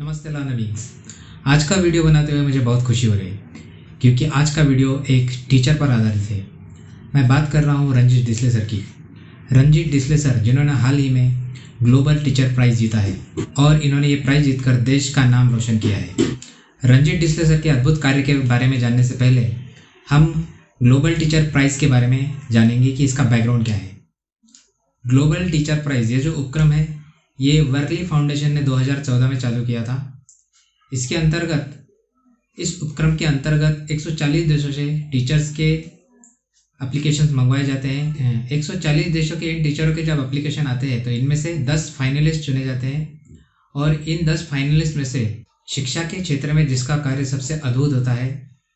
नमस्ते नबी। आज का वीडियो बनाते हुए मुझे बहुत खुशी हो रही है क्योंकि आज का वीडियो एक टीचर पर आधारित है। मैं बात कर रहा हूँ रंजीत डिसले सर की। रंजीत डिसले सर जिन्होंने हाल ही में ग्लोबल टीचर प्राइज़ जीता है और इन्होंने ये प्राइज़ जीतकर देश का नाम रोशन किया है। रंजीत डिसले सर के अद्भुत कार्य के बारे में जानने से पहले हम ग्लोबल टीचर प्राइज़ के बारे में जानेंगे कि इसका बैकग्राउंड क्या है। ग्लोबल टीचर प्राइज़ ये जो उपक्रम है ये वर्कली फाउंडेशन ने 2014 में चालू किया था। इसके अंतर्गत इस उपक्रम के अंतर्गत 140 देशों से टीचर्स के एप्लीकेशंस मंगवाए जाते हैं। 140 देशों के इन टीचरों के जब एप्लीकेशन आते हैं तो इनमें से 10 फाइनलिस्ट चुने जाते हैं और इन 10 फाइनलिस्ट में से शिक्षा के क्षेत्र में जिसका कार्य सबसे अद्भुत होता है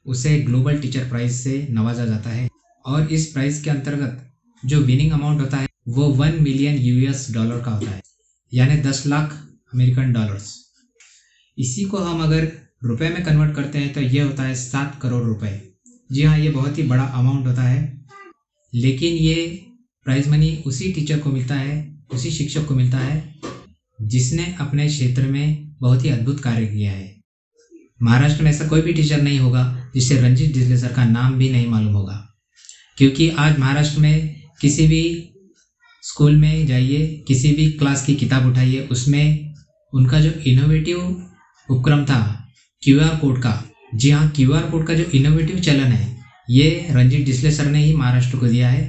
उसे ग्लोबल टीचर प्राइज़ से नवाजा जाता है। और इस प्राइज़ के अंतर्गत जो विनिंग अमाउंट होता है वो $1 मिलियन का होता है, यानी 10 लाख अमेरिकन डॉलर्स। इसी को हम अगर रुपए में कन्वर्ट करते हैं तो ये होता है 7 करोड़ रुपए। जी हाँ, ये बहुत ही बड़ा अमाउंट होता है, लेकिन ये प्राइज़ मनी उसी टीचर को मिलता है, उसी शिक्षक को मिलता है जिसने अपने क्षेत्र में बहुत ही अद्भुत कार्य किया है। महाराष्ट्र में ऐसा कोई भी टीचर नहीं होगा जिसे रंजीत डिसले सर का नाम भी नहीं मालूम होगा, क्योंकि आज महाराष्ट्र में किसी भी स्कूल में जाइए, किसी भी क्लास की किताब उठाइए, उसमें उनका जो इनोवेटिव उपक्रम था QR कोड का, जी हाँ, QR कोड का जो इनोवेटिव चलन है ये रंजीत डिसले सर ने ही महाराष्ट्र को दिया है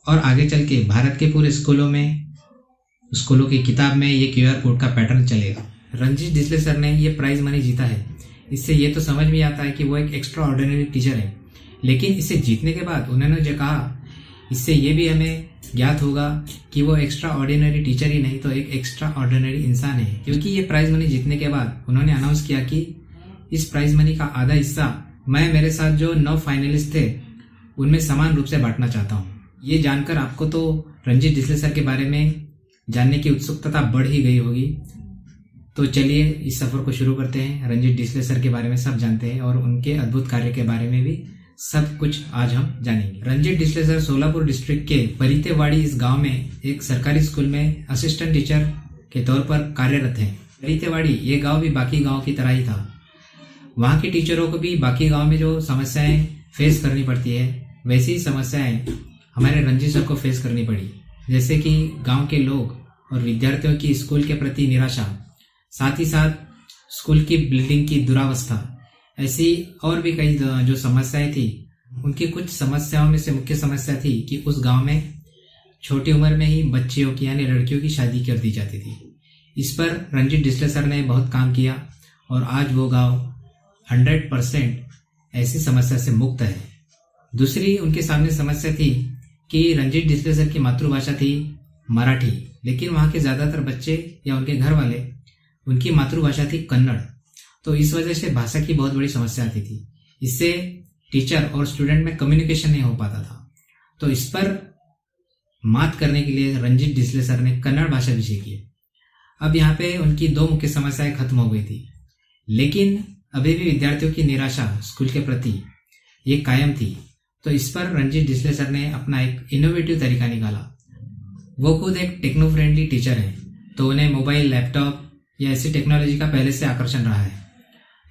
और आगे चल के भारत के पूरे स्कूलों की किताब में ये QR कोड का पैटर्न चलेगा। रंजीत डिसले सर ने ये प्राइज़ मनी जीता है, इससे ये तो समझ में आता है कि वो एक एक्स्ट्रा ऑर्डिनरी टीचर है। लेकिन इसे जीतने के बाद उन्होंने जो कहा, इससे ये भी हमें ज्ञात होगा कि वो एक्स्ट्रा ऑर्डिनरी टीचर ही नहीं तो एक एक्स्ट्रा ऑर्डिनरी इंसान है, क्योंकि ये प्राइज़ मनी जीतने के बाद उन्होंने अनाउंस किया कि इस प्राइज़ मनी का आधा हिस्सा मैं मेरे साथ जो 9 फाइनलिस्ट थे उनमें समान रूप से बांटना चाहता हूँ। ये जानकर आपको तो रंजीत डिसले सर के बारे में जानने की उत्सुकता बढ़ ही गई होगी। तो चलिए इस सफ़र को शुरू करते हैं। रंजीत डिसले सर के बारे में सब जानते हैं और उनके अद्भुत कार्य के बारे में भी सब कुछ आज हम जानेंगे। रंजीत डिसले सर सोलापुर डिस्ट्रिक्ट के परितेवाड़ी इस गांव में एक सरकारी स्कूल में असिस्टेंट टीचर के तौर पर कार्यरत हैं। परितेवाड़ी ये गांव भी बाकी गांव की तरह ही था। वहां के टीचरों को भी बाकी गांव में जो समस्याएं फेस करनी पड़ती है वैसी ही समस्याएं हमारे रंजीत सर को फेस करनी पड़ी, जैसे कि गाँव के लोग और विद्यार्थियों की स्कूल के प्रति निराशा, साथ ही साथ स्कूल की बिल्डिंग की दुरावस्था, ऐसी और भी कई जो समस्याएं थी। उनकी कुछ समस्याओं में से मुख्य समस्या थी कि उस गांव में छोटी उम्र में ही बच्चियों की यानी लड़कियों की शादी कर दी जाती थी। इस पर रंजीत डिसले सर ने बहुत काम किया और आज वो गांव 100% ऐसी समस्या से मुक्त है। दूसरी उनके सामने समस्या थी कि रंजीत डिसले सर की मातृभाषा थी मराठी, लेकिन वहाँ के ज़्यादातर बच्चे या उनके घर वाले उनकी मातृभाषा थी कन्नड़। तो इस वजह से भाषा की बहुत बड़ी समस्या आती थी। इससे टीचर और स्टूडेंट में कम्युनिकेशन नहीं हो पाता था। तो इस पर मात करने के लिए रंजीत डिसले सर ने कन्नड़ भाषा भी सीखी। अब यहाँ पे उनकी 2 मुख्य समस्याएं खत्म हो गई थी, लेकिन अभी भी विद्यार्थियों की निराशा स्कूल के प्रति ये कायम थी। तो इस पर रंजीत डिसले सर ने अपना एक इनोवेटिव तरीका निकाला। वो खुद एक टेक्नो फ्रेंडली टीचर है, तो उन्हें मोबाइल, लैपटॉप या ऐसी टेक्नोलॉजी का पहले से आकर्षण रहा है।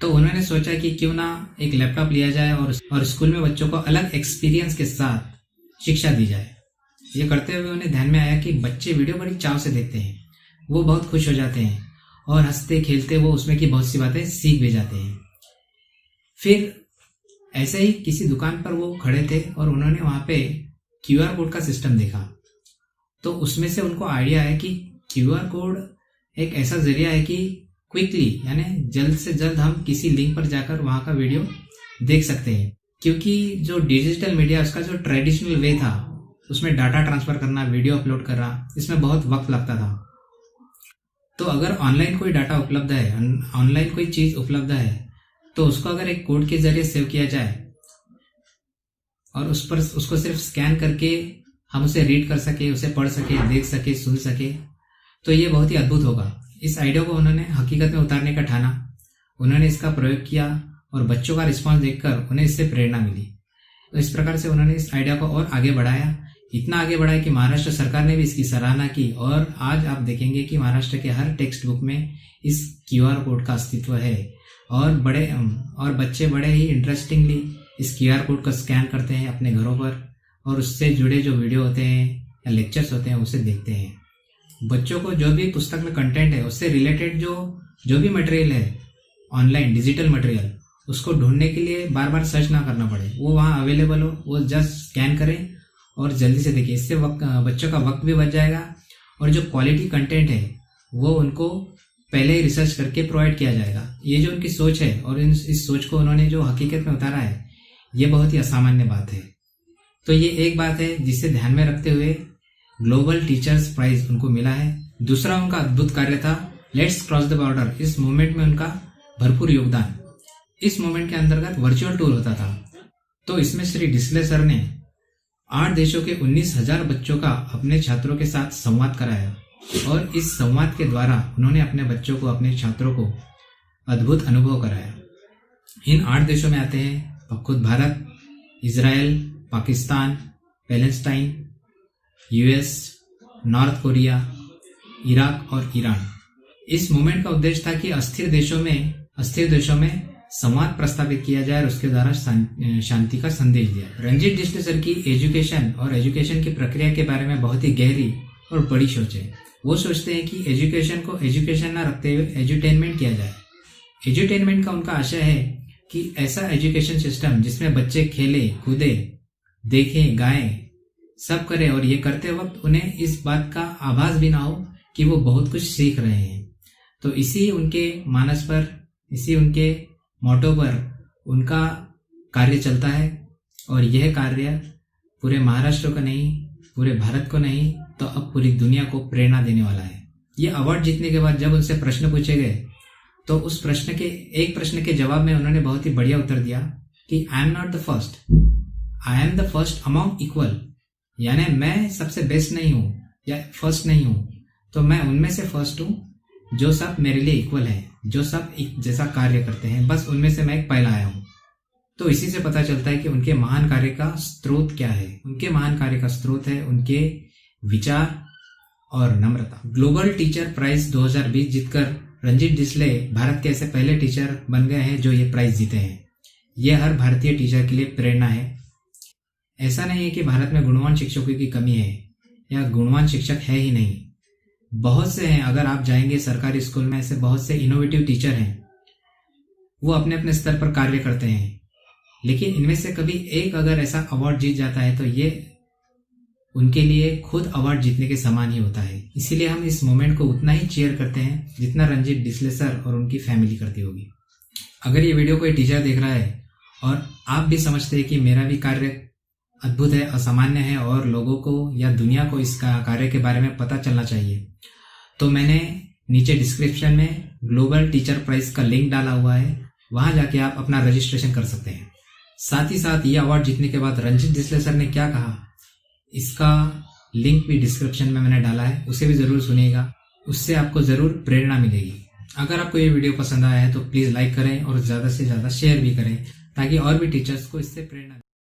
तो उन्होंने सोचा कि क्यों ना एक लैपटॉप लिया जाए और स्कूल में बच्चों को अलग एक्सपीरियंस के साथ शिक्षा दी जाए। ये करते हुए उन्हें ध्यान में आया कि बच्चे वीडियो बड़ी चाव से देखते हैं, वो बहुत खुश हो जाते हैं और हंसते खेलते वो उसमें की बहुत सी बातें सीख भी जाते हैं। फिर ऐसे ही किसी दुकान पर वो खड़े थे और उन्होंने वहाँ पे QR कोड का सिस्टम देखा। तो उसमें से उनको आइडिया है कि QR कोड एक ऐसा जरिया है कि क्विकली यानी जल्द से जल्द हम किसी लिंक पर जाकर वहाँ का वीडियो देख सकते हैं, क्योंकि जो डिजिटल मीडिया उसका जो ट्रेडिशनल वे था उसमें डाटा ट्रांसफर करना, वीडियो अपलोड करना, इसमें बहुत वक्त लगता था। तो अगर ऑनलाइन कोई डाटा उपलब्ध है, ऑनलाइन कोई चीज़ उपलब्ध है, तो उसको अगर एक कोड के जरिए सेव किया जाए और उस पर उसको सिर्फ स्कैन करके हम उसे रीड कर सके, उसे पढ़ सके, देख सके, सुन सके, तो ये बहुत ही अद्भुत होगा। इस आइडिया को उन्होंने हकीकत में उतारने का ठाना। उन्होंने इसका प्रयोग किया और बच्चों का रिस्पांस देखकर उन्हें इससे प्रेरणा मिली। तो इस प्रकार से उन्होंने इस आइडिया को और आगे बढ़ाया इतना आगे बढ़ा है कि महाराष्ट्र सरकार ने भी इसकी सराहना की और आज आप देखेंगे कि महाराष्ट्र के हर टेक्स्ट बुक में इस QR कोड का अस्तित्व है और बच्चे बड़े ही इंटरेस्टिंगली इस QR कोड को स्कैन करते हैं अपने घरों पर और उससे जुड़े जो वीडियो होते हैं या लेक्चर्स होते हैं उसे देखते हैं। बच्चों को जो भी पुस्तक में कंटेंट है उससे रिलेटेड जो भी मटेरियल है ऑनलाइन डिजिटल मटेरियल उसको ढूंढने के लिए बार बार सर्च ना करना पड़े, वो वहाँ अवेलेबल हो, वो जस्ट स्कैन करें और जल्दी से देखिए। इससे बच्चों का वक्त भी बच जाएगा और जो क्वालिटी कंटेंट है वो उनको पहले ही रिसर्च करके प्रोवाइड किया जाएगा। ये जो उनकी सोच है और इस सोच को उन्होंने जो हकीकत में उतारा है ये बहुत ही असामान्य बात है। तो ये एक बात है जिसे ध्यान में रखते हुए ग्लोबल टीचर्स प्राइज उनको मिला है। दूसरा उनका अद्भुत कार्य था लेट्स क्रॉस द बॉर्डर। इस मूवमेंट में उनका भरपूर योगदान। इस मूवमेंट के अंतर्गत वर्चुअल टूर होता था, तो इसमें श्री डिसले सर ने 8 देशों के 19,000 बच्चों का अपने छात्रों के साथ संवाद कराया और इस संवाद के द्वारा उन्होंने अपने बच्चों को, अपने छात्रों को अद्भुत अनुभव कराया। इन 8 देशों में आते हैं खुद Bharat, Israel, Pakistan, Palestine, US, north Korea, Iraq और ईरान। इस मूवमेंट का उद्देश्य था कि अस्थिर देशों में संवाद प्रस्तावित किया जाए और उसके द्वारा शांति का संदेश दिया। रंजीत डिसले सर की एजुकेशन की प्रक्रिया के बारे में बहुत ही गहरी और बड़ी सोच है। वो सोचते हैं कि एजुकेशन को एजुकेशन ना रखते हुए एजुटेनमेंट किया जाए। एजुटेनमेंट का उनका आशय है कि ऐसा एजुकेशन सिस्टम जिसमें बच्चे खेले कूदे, देखें, गाएं, सब करें और ये करते वक्त उन्हें इस बात का आभास भी ना हो कि वो बहुत कुछ सीख रहे हैं। तो इसी उनके मानस पर, इसी उनके मोटो पर उनका कार्य चलता है और यह कार्य पूरे महाराष्ट्र को नहीं, पूरे भारत को नहीं तो अब पूरी दुनिया को प्रेरणा देने वाला है। ये अवार्ड जीतने के बाद जब उनसे प्रश्न पूछे गए तो उस एक प्रश्न के जवाब में उन्होंने बहुत ही बढ़िया उत्तर दिया कि I am not the first, I am the first among equal. यानी मैं सबसे बेस्ट नहीं हूं या फर्स्ट नहीं हूं, तो मैं उनमें से फर्स्ट हूं जो सब मेरे लिए इक्वल है, जो सब एक जैसा कार्य करते हैं, बस उनमें से मैं एक पहला आया हूं। तो इसी से पता चलता है कि उनके महान कार्य का स्रोत क्या है। उनके महान कार्य का स्रोत है उनके विचार और नम्रता। ग्लोबल टीचर प्राइज 2020 जीतकर रंजीत डिसले भारत के ऐसे पहले टीचर बन गए हैं जो ये प्राइज जीते हैं। यह हर भारतीय टीचर के लिए प्रेरणा है। ऐसा नहीं है कि भारत में गुणवान शिक्षकों की कमी है या गुणवान शिक्षक है ही नहीं, बहुत से हैं। अगर आप जाएंगे सरकारी स्कूल में, ऐसे बहुत से इनोवेटिव टीचर हैं, वो अपने अपने स्तर पर कार्य करते हैं, लेकिन इनमें से कभी एक अगर ऐसा अवार्ड जीत जाता है तो ये उनके लिए खुद अवार्ड जीतने के समान ही होता है। इसीलिए हम इस मोमेंट को उतना ही चेयर करते हैं जितना रंजीत डिसले सर और उनकी फैमिली करती होगी। अगर ये वीडियो कोई टीचर देख रहा है और आप भी समझते हैं कि मेरा भी कार्य अद्भुत है, असामान्य है और लोगों को या दुनिया को इस कार्य के बारे में पता चलना चाहिए, तो मैंने नीचे डिस्क्रिप्शन में ग्लोबल टीचर प्राइज का लिंक डाला हुआ है, वहां जाके आप अपना रजिस्ट्रेशन कर सकते हैं। साथ ही साथ ये अवार्ड जीतने के बाद रंजीत डिसले सर ने क्या कहा, इसका लिंक भी डिस्क्रिप्शन में मैंने डाला है, उसे भी जरूर सुनिएगा, उससे आपको जरूर प्रेरणा मिलेगी। अगर आपको ये वीडियो पसंद आया है तो प्लीज लाइक करें और ज्यादा से ज्यादा शेयर भी करें ताकि और भी टीचर्स को इससे प्रेरणा